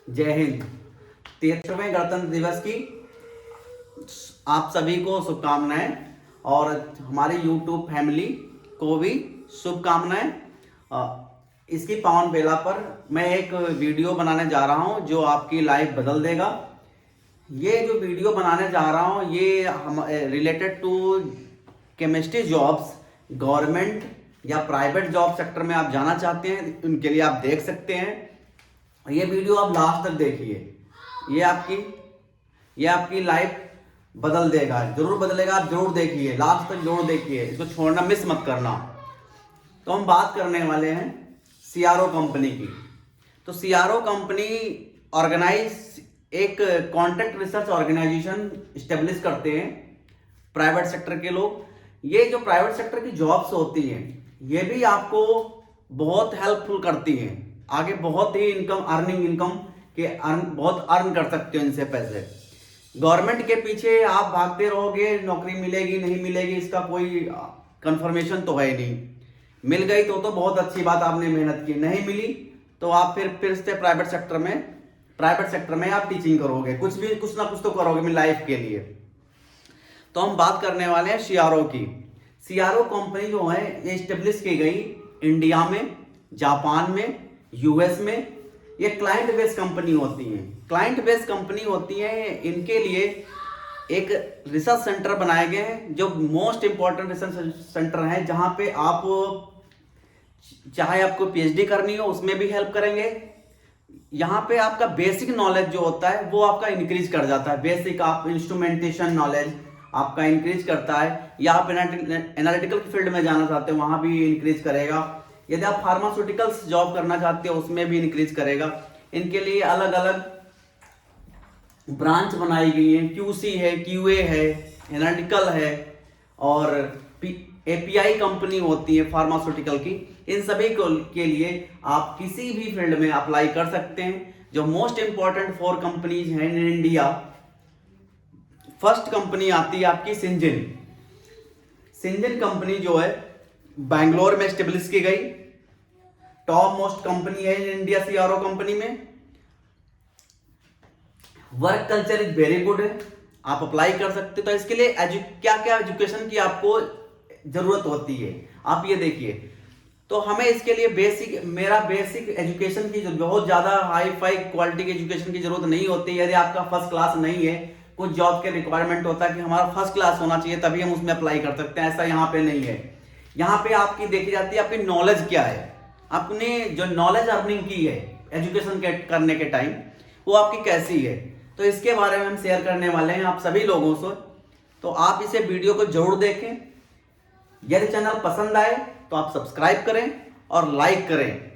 जय हिंद। 73वें गणतंत्र दिवस की आप सभी को शुभकामनाएं और हमारी यूट्यूब फैमिली को भी शुभकामनाएं। इसकी पावन बेला पर मैं एक वीडियो बनाने जा रहा हूं जो आपकी लाइफ बदल देगा। ये जो वीडियो बनाने जा रहा हूं ये हम related to chemistry jobs, government या प्राइवेट जॉब सेक्टर में आप जाना चाहते हैं उनके लिए आप देख सकते हैं। ये वीडियो आप लास्ट तक देखिए, ये आपकी लाइफ बदल देगा, जरूर बदलेगा। आप जरूर देखिए, लास्ट तक जरूर देखिए, इसको छोड़ना, मिस मत करना। तो हम बात करने वाले हैं सीआरओ कंपनी की। तो सीआरओ कंपनी ऑर्गेनाइज एक कॉन्ट्रैक्ट रिसर्च ऑर्गेनाइजेशन स्टेब्लिश करते हैं प्राइवेट सेक्टर के लोग। ये जो प्राइवेट सेक्टर की जॉब्स होती हैं ये भी आपको बहुत हेल्पफुल करती हैं, आगे बहुत ही इनकम के बहुत अर्न कर सकते हो इनसे पैसे। गवर्नमेंट के पीछे आप भागते रहोगे, नौकरी मिलेगी नहीं मिलेगी इसका कोई कंफर्मेशन तो है नहीं। मिल गई तो बहुत अच्छी बात, आपने मेहनत की। नहीं मिली तो आप फिर से प्राइवेट सेक्टर में आप टीचिंग करोगे, कुछ ना कुछ तो करोगे अपनी लाइफ के लिए। तो हम बात करने वाले हैं सीआरओ की। सीआरओ कंपनी जो है ये स्टेब्लिश की गई इंडिया में, जापान में, यूएस में। ये क्लाइंट बेस्ड कंपनी होती है। क्लाइंट बेस्ड कंपनी होती है, इनके लिए एक रिसर्च सेंटर बनाए गए हैं जो मोस्ट इंपॉर्टेंट रिसर्च सेंटर है, जहां पे आप चाहे आपको पीएचडी करनी हो उसमें भी हेल्प करेंगे। यहाँ पे आपका बेसिक नॉलेज जो होता है वो आपका इंक्रीज कर जाता है। बेसिक आप इंस्ट्रूमेंटेशन नॉलेज आपका इंक्रीज करता है, या आप एनालिटिकल फील्ड में जाना चाहते हो वहां भी इंक्रीज करेगा। यदि आप फार्मास्यूटिकल्स जॉब करना चाहते हो उसमें भी इंक्रीज करेगा। इनके लिए अलग अलग ब्रांच बनाई गई है, क्यूसी है, क्यूए है, एनालिटिकल है और एपीआई कंपनी होती है फार्मास्यूटिकल की। इन सभी के लिए आप किसी भी फील्ड में अप्लाई कर सकते हैं। जो मोस्ट इंपॉर्टेंट 4 कंपनीज हैं इन इंडिया, फर्स्ट कंपनी आती है आपकी सिंजन कंपनी जो है बैंगलोर में स्टेब्लिश की गई, टॉप मोस्ट कंपनी है इन इंडिया सीआरओ कंपनी में। Work culture is very good है, आप अप्लाई कर सकते हो। तो इसके लिए क्या क्या एजुकेशन की आपको जरूरत होती है आप ये देखिए। तो हमें इसके लिए बेसिक एजुकेशन की बहुत ज्यादा हाई फाई क्वालिटी की एजुकेशन की जरूरत नहीं होती। यदि आपका फर्स्ट क्लास नहीं है, कुछ जॉब के रिक्वायरमेंट होता है कि हमारा फर्स्ट क्लास होना चाहिए तभी हम उसमें अप्लाई कर सकते हैं, ऐसा यहाँ पे नहीं है। यहाँ पे आपकी देखी जाती है आपकी नॉलेज क्या है, आपने जो नॉलेज अर्निंग की है एजुकेशन करने के टाइम वो आपकी कैसी है। तो इसके बारे में हम शेयर करने वाले हैं आप सभी लोगों से। तो आप इसे वीडियो को जरूर देखें। यदि चैनल पसंद आए तो आप सब्सक्राइब करें और लाइक करें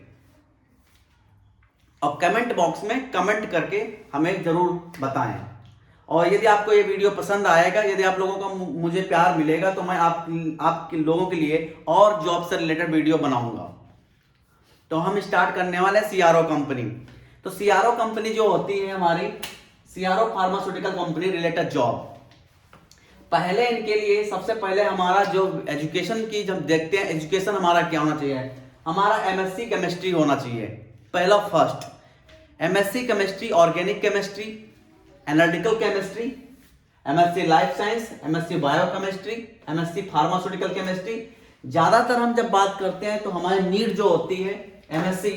और कमेंट बॉक्स में कमेंट करके हमें जरूर बताएं। और यदि आपको ये वीडियो पसंद आएगा, यदि आप लोगों का मुझे प्यार मिलेगा तो मैं आप लोगों के लिए और जॉब से रिलेटेड वीडियो बनाऊंगा। तो हम स्टार्ट करने वाले हैं सीआरओ कंपनी। तो सीआरओ कंपनी जो होती है हमारी, CRO pharmaceutical company related job. पहले इनके लिए सबसे पहले हमारा जो एजुकेशन की जब देखते हैं, एजुकेशन हमारा क्या होना चाहिए, हमारा एमएससी केमिस्ट्री होना चाहिए। पहला first MSc chemistry, organic chemistry, analytical chemistry, MSc life science, MSc biochemistry, MSc pharmaceutical chemistry. ज्यादातर हम जब बात करते हैं तो हमारी नीड जो होती है एमएससी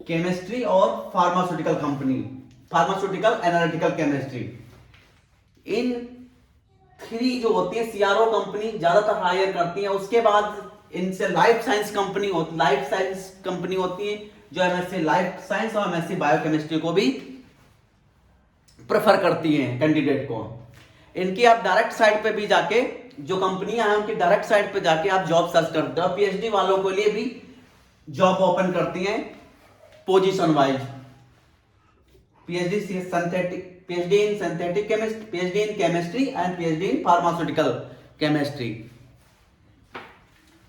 केमिस्ट्री और फार्मास्यूटिकल एनालिटिकल केमिस्ट्री। इन 3 जो होती है सीआरओ कंपनी ज्यादातर हायर करती है। उसके बाद इनसे लाइफ साइंस कंपनी होती है जो एमएससी लाइफ साइंस और एमएससी बायोकेमिस्ट्री को भी प्रेफर करती हैं कैंडिडेट को। इनकी आप डायरेक्ट साइट पे भी जाके, जो कंपनियां हैं उनकी डायरेक्ट साइट पे जाके आप जॉब सर्च करते हो। पीएचडी वालों के लिए भी जॉब ओपन करती हैं position wise. PhD in synthetic chemistry, PhD in chemistry and PhD in pharmaceutical chemistry.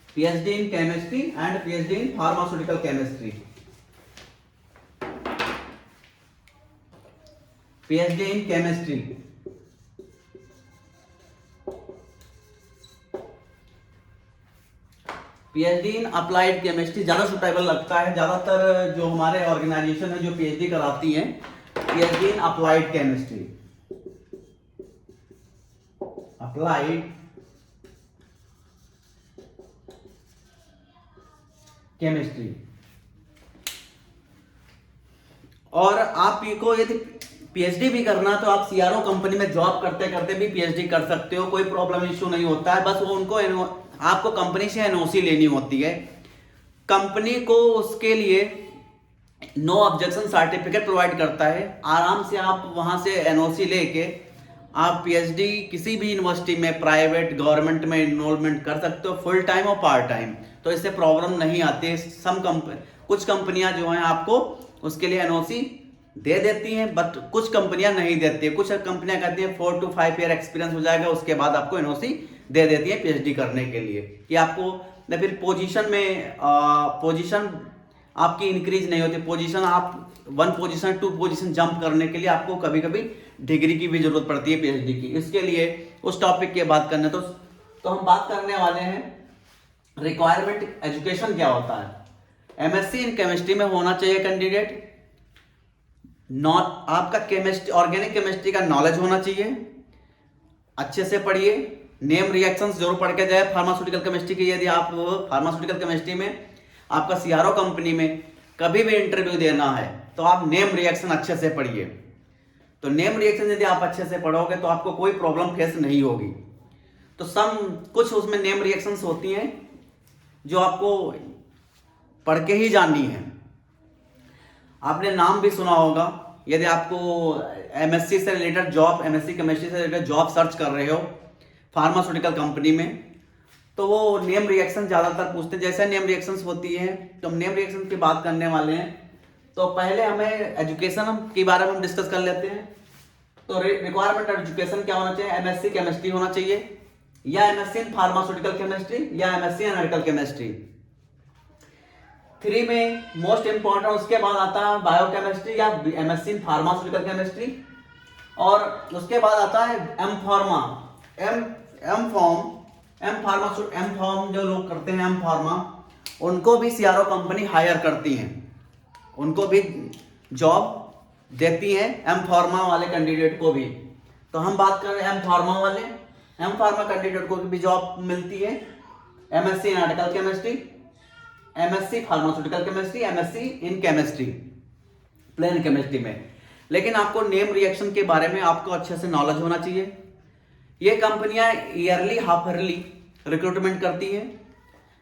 PhD in chemistry and PhD in pharmaceutical chemistry. PhD in chemistry. PhD in applied chemistry ज़्यादा suitable लगता है। ज़्यादातर जो हमारे organisation है जो PhD कराती हैं, PhD in applied chemistry, applied chemistry. और आपको यदि पीएचडी भी करना तो आप सीआरओ कंपनी में जॉब करते करते भी पीएचडी कर सकते हो, कोई प्रॉब्लम इश्यू नहीं होता है। बस वो उनको आपको कंपनी से एनओसी लेनी होती है। कंपनी को उसके लिए नो ऑब्जेक्शन सर्टिफिकेट प्रोवाइड करता है। आराम से आप वहां से एनओसी लेके आप पीएचडी किसी भी यूनिवर्सिटी में, प्राइवेट गवर्नमेंट में इनरोलमेंट कर सकते हो, फुल टाइम और पार्ट टाइम। तो इससे प्रॉब्लम नहीं आती है। कुछ कंपनियां जो हैं आपको उसके लिए एनओसी दे देती हैं, बट कुछ कंपनियां नहीं देती है। कुछ कंपनियां कहती हैं 4 to 5 ईयर एक्सपीरियंस हो जाएगा, उसके बाद आपको एनओसी दे देती है पीएचडी करने के लिए, कि आपको फिर पोजीशन आपकी इंक्रीज नहीं होती। पोजीशन आप 1 पोजीशन 2 पोजीशन जंप करने के लिए आपको कभी कभी डिग्री की भी जरूरत पड़ती है पीएचडी की। इसके लिए उस टॉपिक की बात करने तो हम बात करने वाले हैं रिक्वायरमेंट एजुकेशन क्या होता है। एमएससी इन केमिस्ट्री में होना चाहिए कैंडिडेट। आपका केमिस्ट्री, ऑर्गेनिक केमिस्ट्री का नॉलेज होना चाहिए, अच्छे से पढ़िए। नेम रिएक्शंस जरूर पढ़ के जाए। फार्मास्यूटिकल केमिस्ट्री की यदि आप फार्मास्यूटिकल केमिस्ट्री में आपका सीआरओ कंपनी में कभी भी इंटरव्यू देना है तो आप नेम रिएक्शन अच्छे से पढ़िए। तो नेम रिएक्शन यदि आप अच्छे से पढ़ोगे तो आपको कोई प्रॉब्लम फेस नहीं होगी। तो कुछ उसमें नेम रिएक्शंस होती हैं जो आपको पढ़ के ही जाननी है। आपने नाम भी सुना होगा। यदि आपको एमएससी से रिलेटेड जॉब, एमएससी केमिस्ट्री से रिलेटेड जॉब सर्च कर रहे हो फार्मास्यूटिकल कंपनी में, तो वो नेम रिएक्शन ज़्यादातर पूछते हैं। जैसे नेम रिएक्शंस होती है तो हम नेम रिएक्शन की बात करने वाले हैं। तो पहले हमें एजुकेशन के बारे में हम डिस्कस कर लेते हैं। तो रिक्वायरमेंट एजुकेशन क्या होना चाहिए? एमएससी केमिस्ट्री होना चाहिए, या एमएससी इन फार्मास्यूटिकल केमिस्ट्री, या एमएससी इन एनालिटिकल केमिस्ट्री। 3 में मोस्ट इंपॉर्टेंट, उसके बाद आता है बायोकेमिस्ट्री या एमएससी इन फार्मास्यूटिकल केमिस्ट्री, और उसके बाद आता है एम फार्मा जो लोग करते हैं एम फार्मा, उनको भी सीआरओ कंपनी हायर करती हैं, उनको भी जॉब देती है एम फार्मा वाले कैंडिडेट को भी। तो हम बात कर रहे हैं एम फार्मा वाले, एम फार्मा कैंडिडेट को भी जॉब मिलती है। MSc in analytical chemistry, MSc pharmaceutical chemistry, MSc in chemistry, plain chemistry में। लेकिन आपको नेम रिएक्शन के बारे में आपको अच्छे से नॉलेज होना चाहिए। ये कंपनियां ईयरली, हाफ ईयरली रिक्रूटमेंट करती हैं।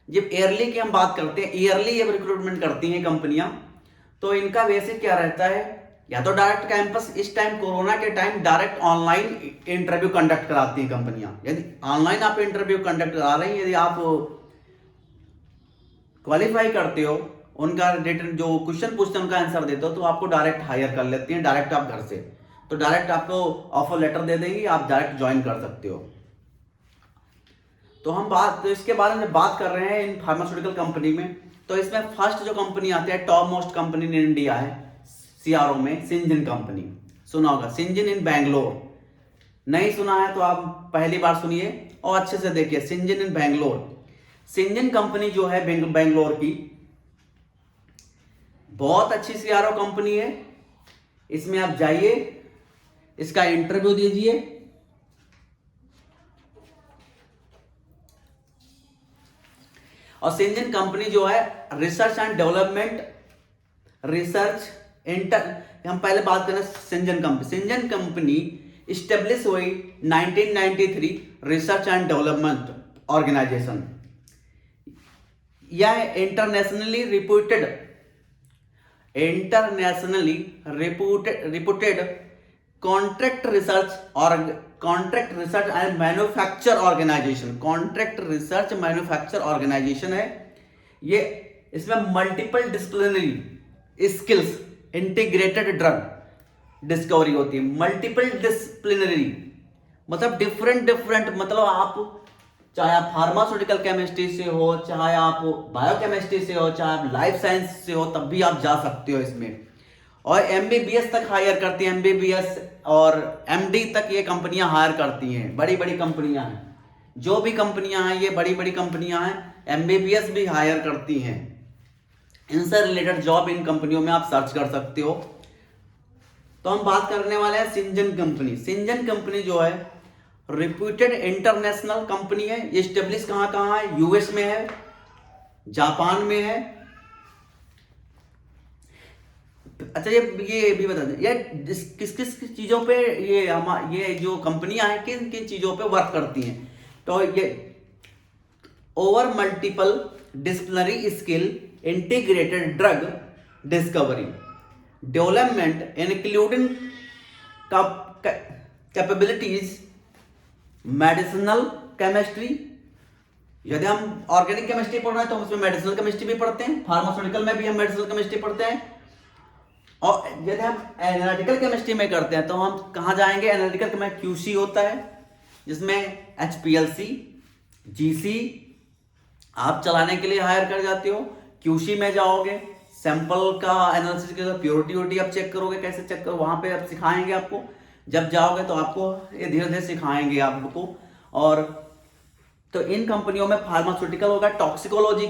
जब ईयरली की हम बात करते हैं, ईयरली ये रिक्रूटमेंट करती हैं कंपनियां, तो इनका बेसिक क्या रहता है? या तो डायरेक्ट कैंपस, इस टाइम कोरोना के time direct online interview conduct कराती हैं कंपनियां। यदि ऑनलाइन आप इंटरव्यू कंडक्ट करा रही हैं, यदि आप क्वालिफाई करते हो, उनका रिटर्न जो क्वेश्चन पूछते हैं उनका आंसर देते हो, तो आपको डायरेक्ट हायर कर लेती हैं, डायरेक्ट आप घर से। तो डायरेक्ट आपको ऑफर लेटर दे देंगी, आप डायरेक्ट ज्वाइन कर सकते हो। तो इसके बारे में बात कर रहे हैं इन फार्मास्यूटिकल कंपनी में। तो इसमें फर्स्ट जो कंपनी आती है, top most company in India है सीआरओ में, सिंजिन कंपनी। सुना होगा सिंजिन इन बैंगलोर। नहीं सुना है तो आप पहली बार सुनिए और अच्छे से देखिए। सिंजिन इन बैंगलोर, सिंजिन कंपनी जो है बैंगलोर की, बहुत अच्छी सीआरओ कंपनी है। इसमें आप जाइए, इसका इंटरव्यू दीजिए, और सिंजिन कंपनी जो है रिसर्च एंड डेवलपमेंट, हम पहले बात करें सिंजिन कंपनी इस्टेब्लिश हुई 1993, रिसर्च एंड डेवलपमेंट ऑर्गेनाइजेशन। यह internationally reputed contract research and manufacture organisation है। ये इसमें multiple disciplinary skills integrated drug discovery होती है। मल्टीपल डिसिप्लिनरी मतलब डिफरेंट, मतलब आप चाहे आप फार्मास्यूटिकल केमिस्ट्री से हो, चाहे आप बायोकेमिस्ट्री से हो, चाहे आप लाइफ साइंस से हो, तब भी आप जा सकते हो इसमें। और एमबीबीएस तक हायर करती हैं, एमबीबीएस और एमडी तक ये कंपनियां हायर करती हैं। बड़ी बड़ी कंपनियां हैं, जो भी कंपनियां हैं ये बड़ी बड़ी कंपनियां हैं MBBS भी हायर करती हैं। इनसे रिलेटेड जॉब इन कंपनियों में आप सर्च कर सकते हो। तो हम बात करने वाले हैं सिंजन कंपनी। सिंजन कंपनी जो है रिप्यूटेड इंटरनेशनल कंपनी है। ये स्टेब्लिश कहाँ कहाँ है? यूएस में है, जापान में है। अच्छा, ये भी बता दें, ये किस किस चीज़ों पे ये जो कंपनियां हैं किन किन चीज़ों पे वर्क करती हैं। तो ये over multiple disciplinary skill, integrated drug discovery, development including capabilities, medicinal chemistry. यदि हम ऑर्गेनिक केमिस्ट्री पढ़ रहे हैं तो उसमें मेडिसिनल केमिस्ट्री भी पढ़ते हैं, फार्मास्यूटिकल में भी हम मेडिसिनल केमिस्ट्री पढ़ते हैं। और यदि हम एनालिटिकल केमिस्ट्री में करते हैं तो हम कहाँ जाएंगे? एनालिटिकल में QC होता है, जिसमें HPLC, GC आप चलाने के लिए हायर कर जाते हो। QC में जाओगे, सैंपल का एनालिसिस के लिए प्योरिटी आप चेक करोगे, कैसे चेक करो, वहां पे आप सिखाएंगे आपको। जब जाओगे तो आपको ये धीरे धीरे सिखाएंगे आपको। और तो इन कंपनियों में फार्मास्यूटिकल होगा, टॉक्सिकोलॉजी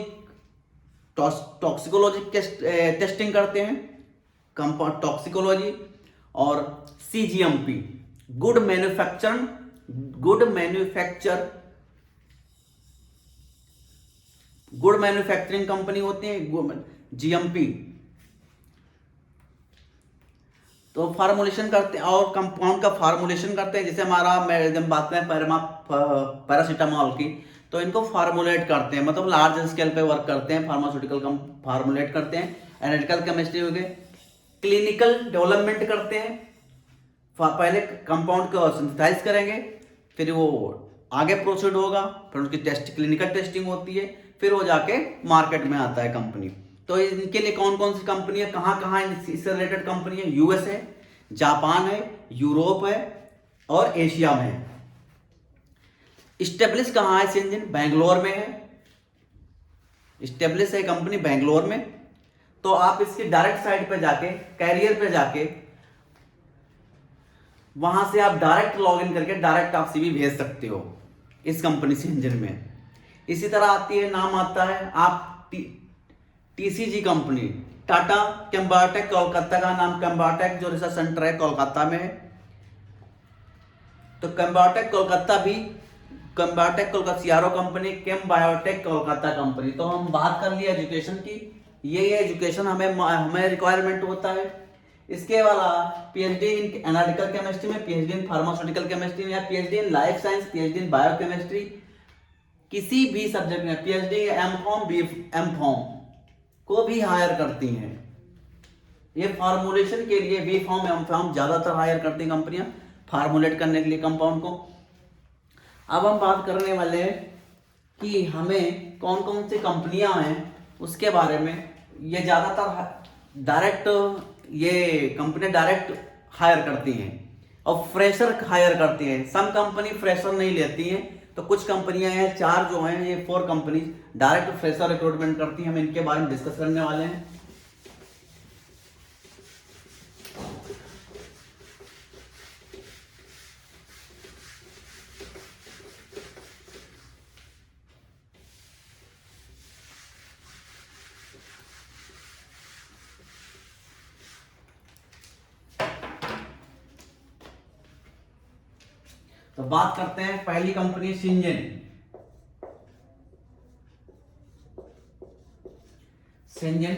टेस्टिंग करते हैं, कंपाउंड टॉक्सिकोलॉजी, और CGMP गुड मैन्युफैक्चरिंग कंपनी होती है, GMP। तो फार्मुलेशन करते हैं और कंपाउंड का फार्मुलेशन करते हैं। जैसे जब बात करें पैरासीटामोल की, तो इनको फार्मुलेट करते हैं, मतलब लार्ज स्केल पे वर्क करते हैं। फार्मास्यूटिकल कम फार्मुलेट करते हैं। एनालिटिकल केमिस्ट्री हो गए, क्लिनिकल डेवलपमेंट करते हैं। पहले कंपाउंड को सिंथेसाइज करेंगे, फिर वो आगे प्रोसीड होगा, फिर उसकी क्लिनिकल टेस्टिंग होती है, फिर वो जाके मार्केट में आता है कंपनी। तो इनके लिए कौन कौन सी कंपनी है, कहाँ कहाँ इससे रिलेटेड कंपनी है? US है, जापान है, यूरोप है और एशिया में है। स्टेब्लिश कहाँ है सिंजन? बैंगलोर में है। स्टेब्लिश है कंपनी बैंगलोर में। तो आप इसकी डायरेक्ट साइट पे जाके, कैरियर पे जाके, वहां से आप डायरेक्ट लॉग इन करके डायरेक्ट आप CV भेज सकते हो इस कंपनी सिंजन में। इसी तरह आती है, नाम आता है आप TCG कंपनी, टाटा कैम्बाटेक, कोलकाता का नाम कैम्बाटेक जो रिसर्च सेंटर है कोलकाता में है। तो कैम्बाटेक Kolkata CRO company, Chem biotech Kolkata company. तो हम बात कर लिए एजुकेशन की, ये एजुकेशन हमें रिक्वायरमेंट होता है। इसके अलावा PhD इन एनालिटिकल केमिस्ट्री में, PhD इन फार्मास्यूटिकल केमिस्ट्री में, या PhD in life science, PhD in biochemistry, किसी भी सब्जेक्ट में PhD, M.Pharm, M.Pharm को भी हायर करती हैं। ये फार्मुलेशन के लिए B.Pharm, M.Pharm ज्यादातर हायर करती हैं कंपनियां, फार्मुलेट करने के लिए कंपाउंड को। अब हम बात करने वाले हैं कि हमें कौन कौन सी कंपनियां हैं उसके बारे में। ये ज्यादातर डायरेक्ट, ये कंपनी डायरेक्ट हायर करती हैं और फ्रेशर हायर करती हैं। सम कंपनी फ्रेशर नहीं लेती हैं, तो कुछ कंपनियां हैं, 4 जो हैं, ये 4 कंपनी डायरेक्ट फ्रेशर रिक्रूटमेंट करती हैं। हम इनके बारे में डिस्कस करने वाले हैं। तो बात करते हैं पहली company Syngene. Syngene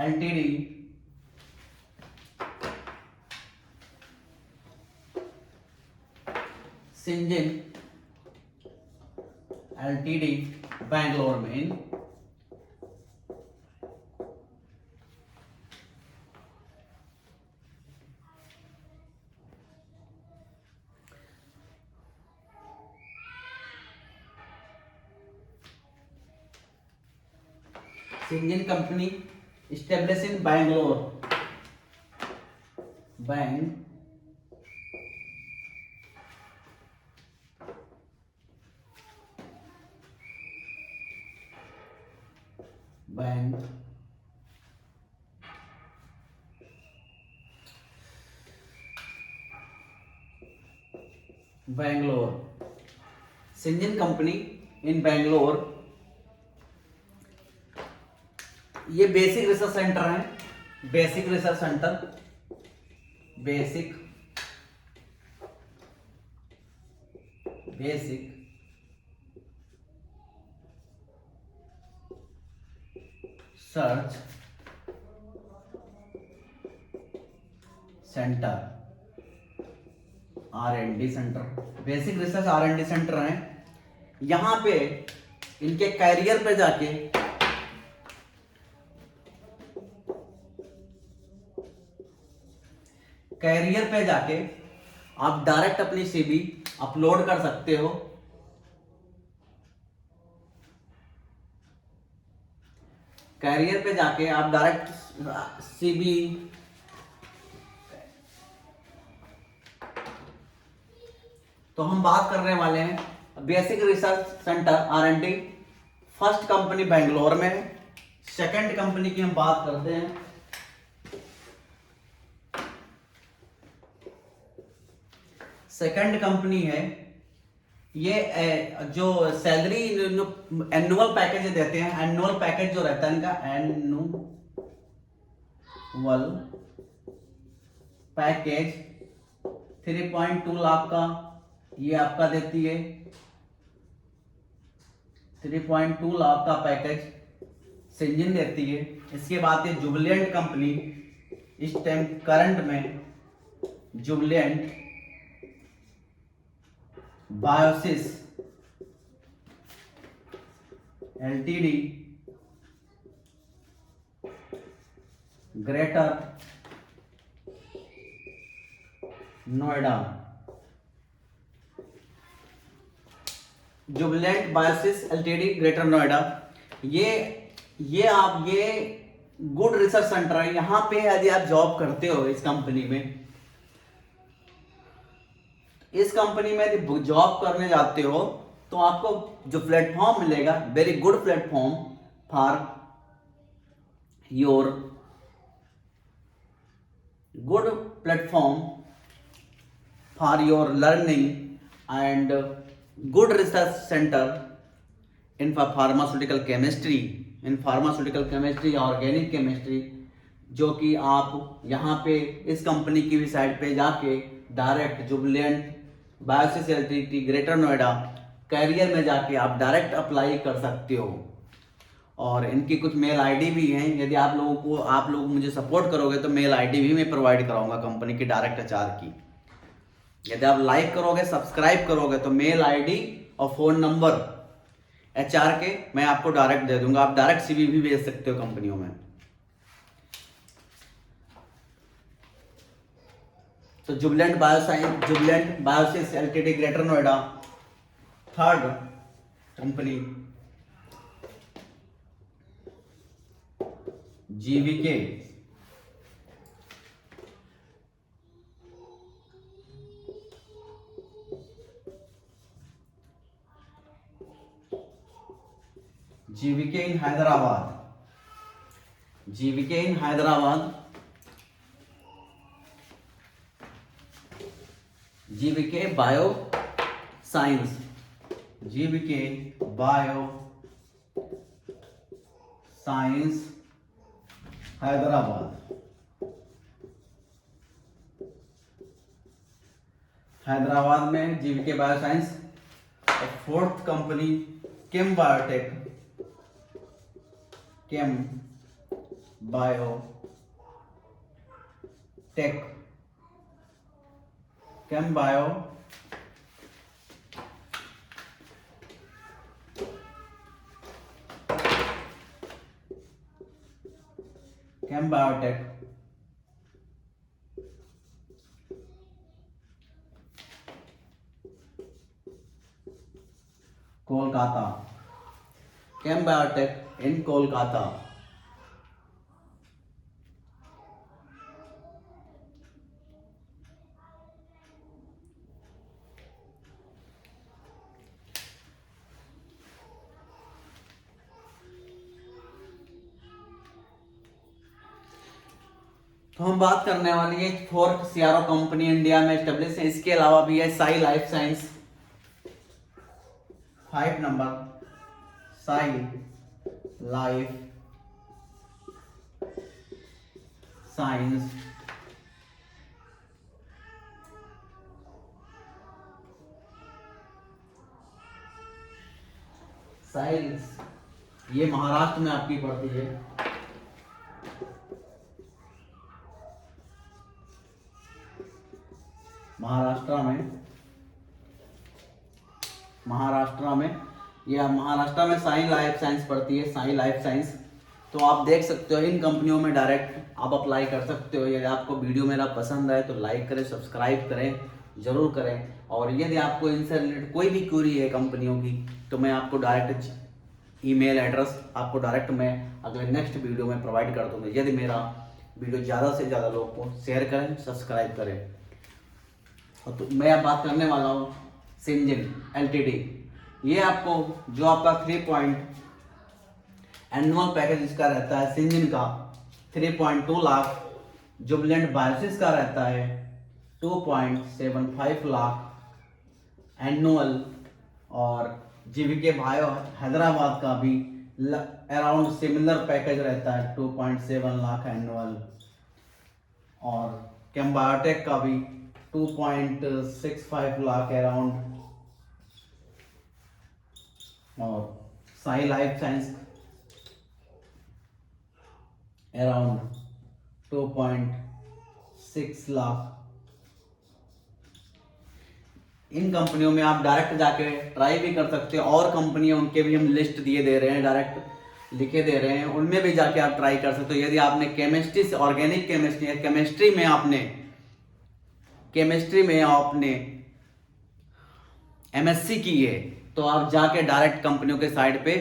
LTD Syngene LTD Bangalore में। Syngene company established in Bangalore, Bangalore, Syngene company in Bangalore. ये बेसिक रिसर्च सेंटर है, basic research centre, basic search centre, R&D centre, basic research R&D centre है। यहां पे इनके कैरियर पे जाके आप डायरेक्ट अपनी सीवी अपलोड कर सकते हो। कैरियर पे जाके आप डायरेक्ट सीवी तो हम बात करने वाले हैं basic research centre R&D। First company Bangalore में है। सेकंड कंपनी की हम बात करते हैं, सेकंड कंपनी है ये जो सैलरी एनुअल पैकेज देते हैं, एनुअल पैकेज जो रहता है इनका, एनुअल पैकेज 3.2 लाख का ये आपका देती है। 3.2 लाख का पैकेज सिंजिन देती है। इसके बाद ये जुबिलेंट कंपनी, इस टाइम करंट में Jubilant Biosys LTD, greater Noida, Jubilant Biosys LTD greater Noida, ये गुड रिसर्च सेंटर है। यहां पे यदि आप जॉब करते हो इस कंपनी में, इस कंपनी में यदि जॉब करने जाते हो तो आपको जो प्लेटफॉर्म मिलेगा, very good platform for your good platform for your learning and good research centre in pharmaceutical chemistry, organic chemistry, जो कि आप यहाँ पे इस कंपनी की वेबसाइट पे जाके direct Jubilant Biosys LTD greater Noida career में जाके आप डायरेक्ट अप्लाई कर सकते हो। और इनकी कुछ मेल आईडी भी हैं। यदि आप लोग मुझे सपोर्ट करोगे तो मेल आईडी भी मैं प्रोवाइड कराऊंगा कंपनी की डायरेक्ट एचआर की। यदि आप लाइक करोगे, सब्सक्राइब करोगे तो मेल आईडी और फोन नंबर एचआर के मैं आपको डायरेक्ट दे दूंगा। आप डायरेक्ट सीवी भी भेज सकते हो कंपनियों में। तो Jubilant Biosys LTD greater Noida. Third company GVK, in Hyderabad, GVK bio science, Hyderabad में जीवीके बायो साइंस। और fourth company Chem biotech, Kolkata, Chem biotech in Kolkata. तो हम बात करने वाली है 4 सीआरओ कंपनी इंडिया में एस्टेब्लिश है। इसके अलावा भी है Sai life science, 5 number Sai life science, science ये महाराष्ट्र में आपकी पड़ती है। महाराष्ट्र में या महाराष्ट्र में साई लाइफ साइंस पड़ती है, साई लाइफ साइंस। तो आप देख सकते हो इन कंपनियों में डायरेक्ट आप अप्लाई कर सकते हो। यदि आपको वीडियो मेरा पसंद आए तो लाइक करें, सब्सक्राइब करें, जरूर करें। और यदि आपको इनसे रिलेटेड कोई भी क्वेरी है कंपनियों की तो मैं आपको डायरेक्ट ईमेल एड्रेस आपको डायरेक्ट मैं अगले नेक्स्ट वीडियो में प्रोवाइड कर दूंगा। यदि मेरा वीडियो ज़्यादा से ज़्यादा लोग को शेयर करें, सब्सक्राइब करें। और तो मैं अब बात करने वाला हूँ सिंजिन एलटीडी। ये आपको जो आपका 3 पॉइंट एनुअल पैकेज इसका रहता है सिंजिन का 3.2 लाख, जुबिलेंट बायोसिस का रहता है 2.75 लाख एनुअल, और जीवीके बायो हैदराबाद का भी अराउंड सिमिलर पैकेज रहता है 2.7 लाख एनुअल, और कैम्बायोटेक का भी 2.65 लाख अराउंड, और Sai life science around 2.6 lakh. इन कंपनियों में आप डायरेक्ट जाके ट्राई भी कर सकते हो, और कंपनियां उनके भी हम लिस्ट दिए दे रहे हैं, डायरेक्ट लिखे दे रहे हैं, उनमें भी जाके आप ट्राई कर सकते हो। यदि आपने केमिस्ट्री से ऑर्गेनिक केमिस्ट्री या केमिस्ट्री में आपने एमएससी की है तो आप जाके डायरेक्ट कंपनियों के साइट पे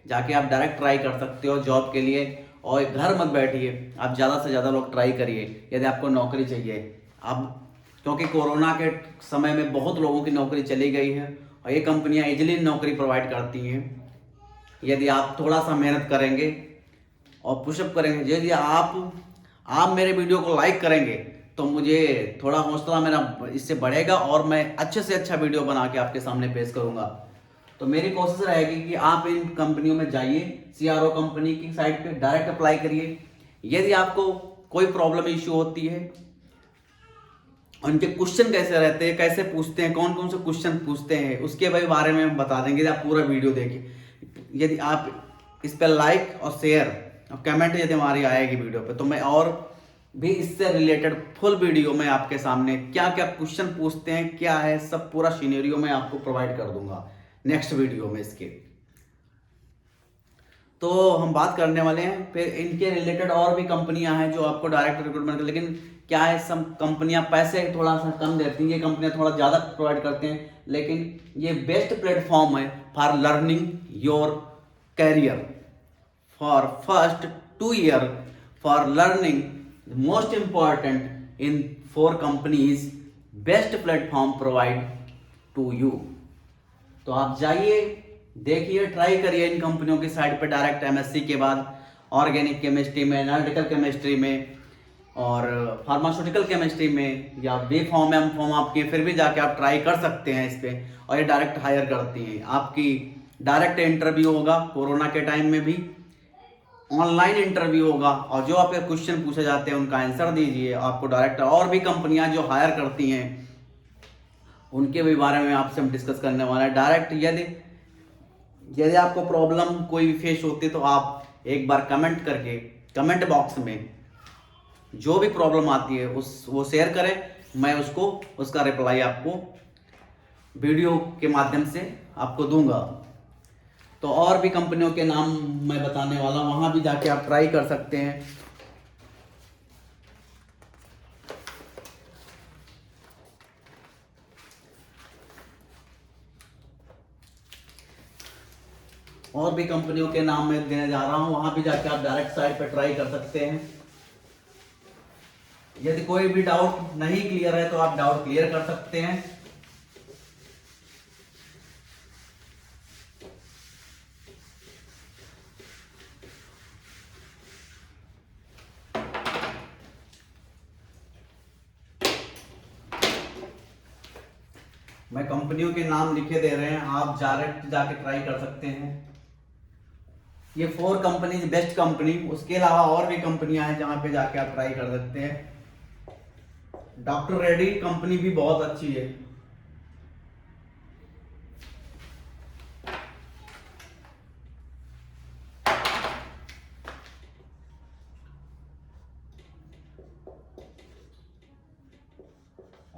जाके आप डायरेक्ट ट्राई कर सकते हो जॉब के लिए। और घर मत बैठिए, आप ज़्यादा से ज़्यादा लोग ट्राई करिए यदि आपको नौकरी चाहिए। अब क्योंकि कोरोना के समय में बहुत लोगों की नौकरी चली गई है और ये कंपनियां इजीली नौकरी प्रोवाइड करती हैं। यदि आप थोड़ा सा मेहनत करेंगे और पुशअप करेंगे, यदि आप मेरे वीडियो को लाइक करेंगे तो मुझे थोड़ा हौसला मेरा इससे बढ़ेगा और मैं अच्छे से अच्छा वीडियो बना के आपके सामने पेश करूंगा। तो मेरी कोशिश रहेगी कि आप इन कंपनियों में जाइए, सीआरओ कंपनी की साइट पे डायरेक्ट अप्लाई करिए। यदि आपको कोई प्रॉब्लम इश्यू होती है, उनके क्वेश्चन कैसे रहते हैं, कैसे पूछते हैं, कौन कौन से क्वेश्चन पूछते हैं, उसके बारे में हम बता देंगे। आप पूरा वीडियो देखिए। यदि आप इस पर लाइक और शेयर और कमेंट यदि हमारी आएगी वीडियो पे तो मैं और भी इससे रिलेटेड फुल वीडियो में आपके सामने क्या क्या क्वेश्चन पूछते हैं, क्या है, सब पूरा सिनेरियो में आपको प्रोवाइड कर दूंगा नेक्स्ट वीडियो में इसके। तो हम बात करने वाले हैं फिर इनके रिलेटेड और भी कंपनियां हैं जो आपको डायरेक्ट रिक्रूटमेंट, लेकिन क्या है सब कंपनियां पैसे थोड़ा सा कम देती हैं, ये कंपनियां थोड़ा ज़्यादा प्रोवाइड करते हैं। लेकिन ये बेस्ट प्लेटफॉर्म है for learning your career for first 2 year, for learning most important in 4 companies best platform provide to you. तो आप जाइए, देखिए, ट्राई करिए इन कंपनियों की साइट पे डायरेक्ट एमएससी के बाद ऑर्गेनिक केमिस्ट्री में, एनालिटिकल केमिस्ट्री में और फार्मास्यूटिकल केमिस्ट्री में, या बी फॉर्म एम फॉर्म आपकी फिर भी जाके आप ट्राई कर सकते हैं इस पे। और ये डायरेक्ट हायर करती हैं, आपकी डायरेक्ट इंटरव्यू होगा, कोरोना के टाइम में भी ऑनलाइन इंटरव्यू होगा और जो आपके क्वेश्चन पूछे जाते हैं उनका आंसर दीजिए, आपको डायरेक्ट। और भी कंपनियां जो हायर करती हैं उनके भी बारे में आपसे हम डिस्कस करने वाले हैं डायरेक्ट। यदि आपको प्रॉब्लम कोई भी फेस होती है तो आप एक बार कमेंट करके कमेंट बॉक्स में जो भी प्रॉब्लम आती है वो शेयर करें, मैं उसका रिप्लाई आपको वीडियो के माध्यम से आपको दूंगा। तो और भी कंपनियों के नाम मैं बताने वाला हूं, वहां भी जाके आप ट्राई कर सकते हैं। और भी कंपनियों के नाम मैं देने जा रहा हूं, वहां भी जाके आप डायरेक्ट साइट पर ट्राई कर सकते हैं। यदि कोई भी डाउट नहीं क्लियर है तो आप डाउट क्लियर कर सकते हैं। मैं कंपनियों के नाम लिखे दे रहे हैं, आप डायरेक्ट जाके ट्राई कर सकते हैं। ये 4 कंपनीज बेस्ट कंपनी, उसके अलावा और भी कंपनियां हैं जहां पे जाके आप ट्राई कर सकते हैं। डॉक्टर रेड्डी कंपनी भी बहुत अच्छी है।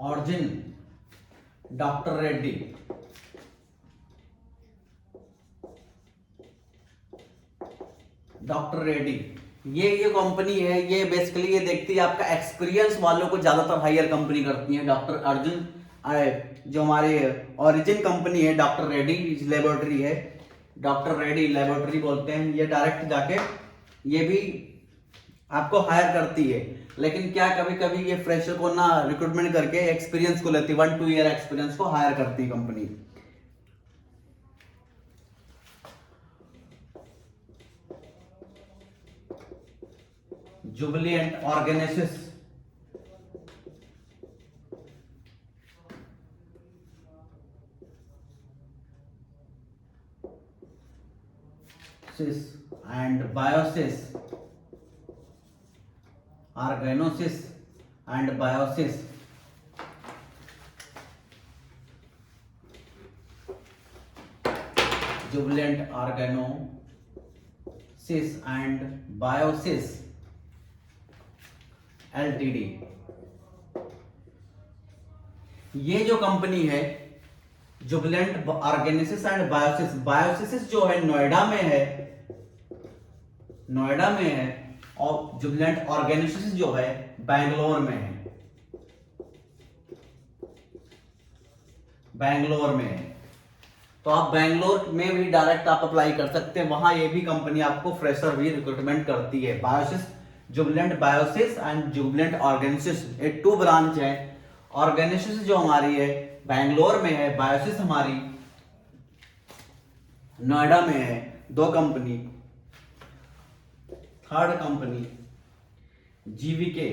Origin doctor Reddy, doctor Reddy ये कंपनी है, ये बेसिकली ये देखती है आपका एक्सपीरियंस वालों को ज्यादातर हायर कंपनी करती है। डॉक्टर अर्जुन जो हमारे ओरिजिन कंपनी है डॉक्टर रेड्डी लेबोरेटरी है, डॉक्टर रेड्डी लेबोरेटरी बोलते हैं। ये डायरेक्ट जाके ये भी आपको हायर करती है, लेकिन क्या कभी कभी ये फ्रेशर को ना रिक्रूटमेंट करके एक्सपीरियंस को लेती है, 1-2 ईयर एक्सपीरियंस को हायर करती है company. Jubilant Organosys, and Biosys, Organosys and Biosys, Jubilant Organosys and Biosys LTD. ये जो कंपनी है Jubilant Organosys and Biosys, Biosys जो है नोएडा में है, नोएडा में है, और जुबिलेंट ऑर्गेनेसिस जो है बैंगलोर में है, बैंगलोर में है। तो आप बैंगलोर में भी डायरेक्ट आप अप्लाई कर सकते हैं, वहां ये भी कंपनी आपको फ्रेशर भी रिक्रूटमेंट करती है। Biosys, Jubilant Biosys and Jubilant Organosys, ये 2 ब्रांच है। ऑर्गेनेसिस जो हमारी है बैंगलोर में है, बायोसिस हमारी नोएडा में है। 2 company. Third company GVK,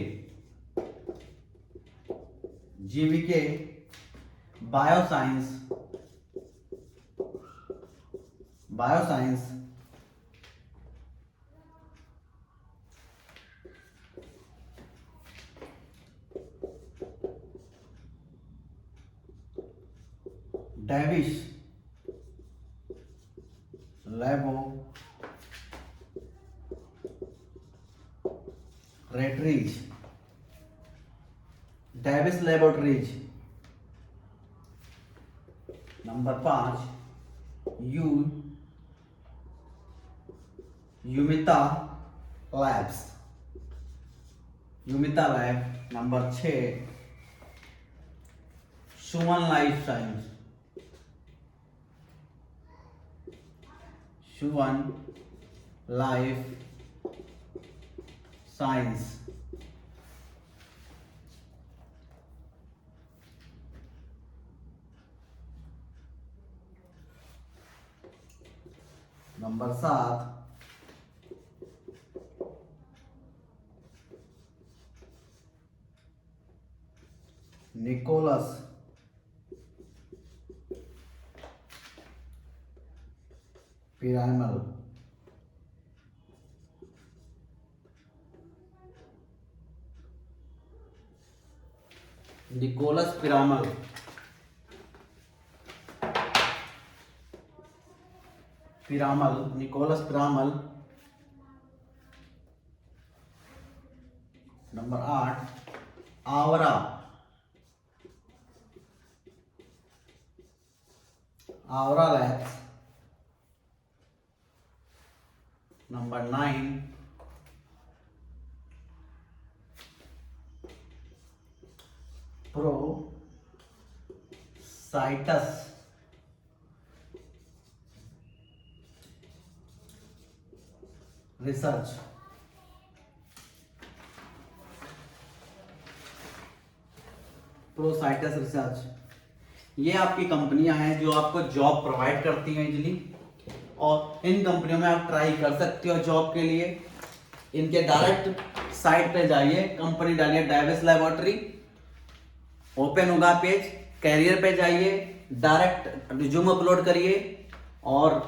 GVK bioscience, bioscience Davis laboratories, Davis laboratories. Number 5 यूमिता लैब्स, यूमिता lab. Number 6 Suman life science, Suman life science. Number 7 Nicholas Piramal, Nicholas Piramal. Piramal, Nicholas Piramal. Number 8 Avra, Avra labs. Number 9 प्रोसाइटस रिसर्च। प्रोसाइटस रिसर्च, ये आपकी कंपनियां हैं जो आपको जॉब प्रोवाइड करती हैं इजीली, और इन कंपनियों में आप ट्राई कर सकते हो जॉब के लिए। इनके डायरेक्ट साइट पे जाइए, कंपनी डालिए डेविस लेबोरेटरी, ओपन होगा पेज, कैरियर पे जाइए, डायरेक्ट रिज्यूम अपलोड करिए और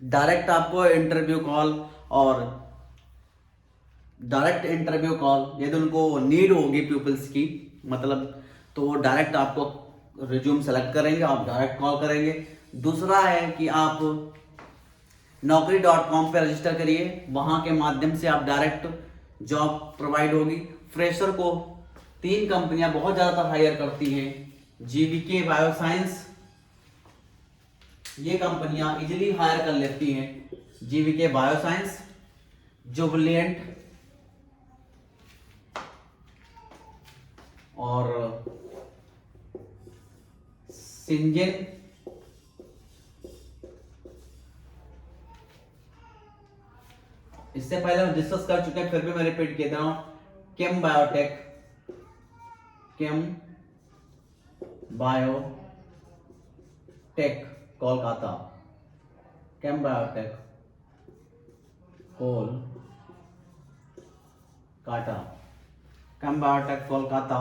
डायरेक्ट आपको इंटरव्यू कॉल, और डायरेक्ट इंटरव्यू कॉल यदि उनको नीड होगी पीपल्स की, मतलब तो वो डायरेक्ट आपको रिज्यूम सेलेक्ट करेंगे, आप डायरेक्ट कॉल करेंगे। दूसरा है कि आप naukri.com पे रजिस्टर करिए, वहां के माध्यम से आप डायरेक्ट जॉब प्रोवाइड होगी। फ्रेशर को 3 कंपनियां बहुत ज़्यादातर हायर करती हैं, जीवीके बायोसाइंस, ये कंपनियां इजीली हायर कर लेती हैं, जीवीके बायोसाइंस, जुबलिएंट और सिंजेन, इससे पहले हम डिस्कस कर चुके हैं, फिर भी मैं रिपीट कर रहा हूं, केम बायोटेक, केम biotech Kolkata, Chem biotech Kolkata, Chem biotech Kolkata.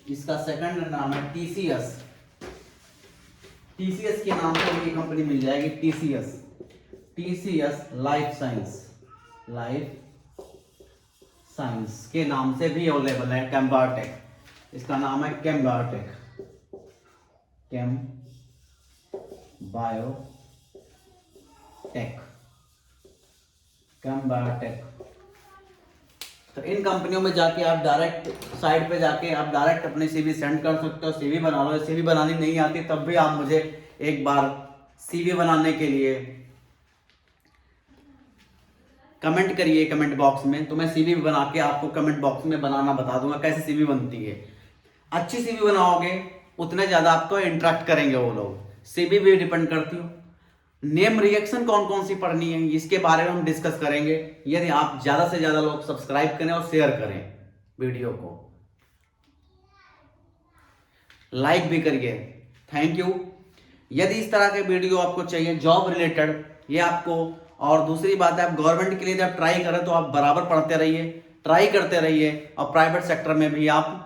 इसका सेकंड नाम है टीसीएस, टीसीएस के नाम से ये कंपनी मिल जाएगी, TCS, TCS life science, life science के नाम से भी अवेलेबल है। केम बायोटेक, इसका नाम है केम बायोटेक, केम बायोटेक, केम बायोटेक। तो इन कंपनियों में जाके आप डायरेक्ट साइट पे जाके आप डायरेक्ट अपनी सीवी सेंड कर सकते हो, सीवी बना लो। सीवी बनानी नहीं आती तब भी आप मुझे एक बार सीवी बनाने के लिए कमेंट करिए कमेंट बॉक्स में, तो मैं सीवी बना के आपको कमेंट बॉक्स में बनाना बता दूंगा कैसे सीवी बनती है। अच्छी सीवी बनाओगे उतने ज्यादा आपको इंटरेक्ट करेंगे वो लोग। सीवी भी डिपेंड करती हो, नेम रिएक्शन कौन कौन सी पढ़नी है इसके बारे में हम डिस्कस करेंगे, यदि आप ज्यादा से ज्यादा लोग सब्सक्राइब करें और शेयर करें, वीडियो को लाइक भी करिए। Thank you. यदि इस तरह के वीडियो आपको चाहिए जॉब रिलेटेड, ये आपको, और दूसरी बात है आप गवर्नमेंट के लिए जब ट्राई करें तो आप बराबर पढ़ते रहिए, ट्राई करते रहिए, और प्राइवेट सेक्टर में भी आप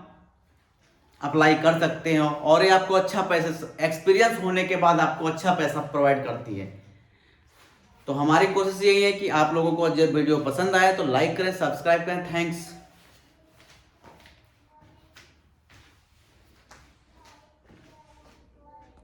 अप्लाई कर सकते हो, और ये आपको अच्छा पैसा, एक्सपीरियंस होने के बाद आपको अच्छा पैसा प्रोवाइड करती है। तो हमारी कोशिश यही है कि आप लोगों को जब वीडियो पसंद आए तो लाइक करें, सब्सक्राइब करें। थैंक्स।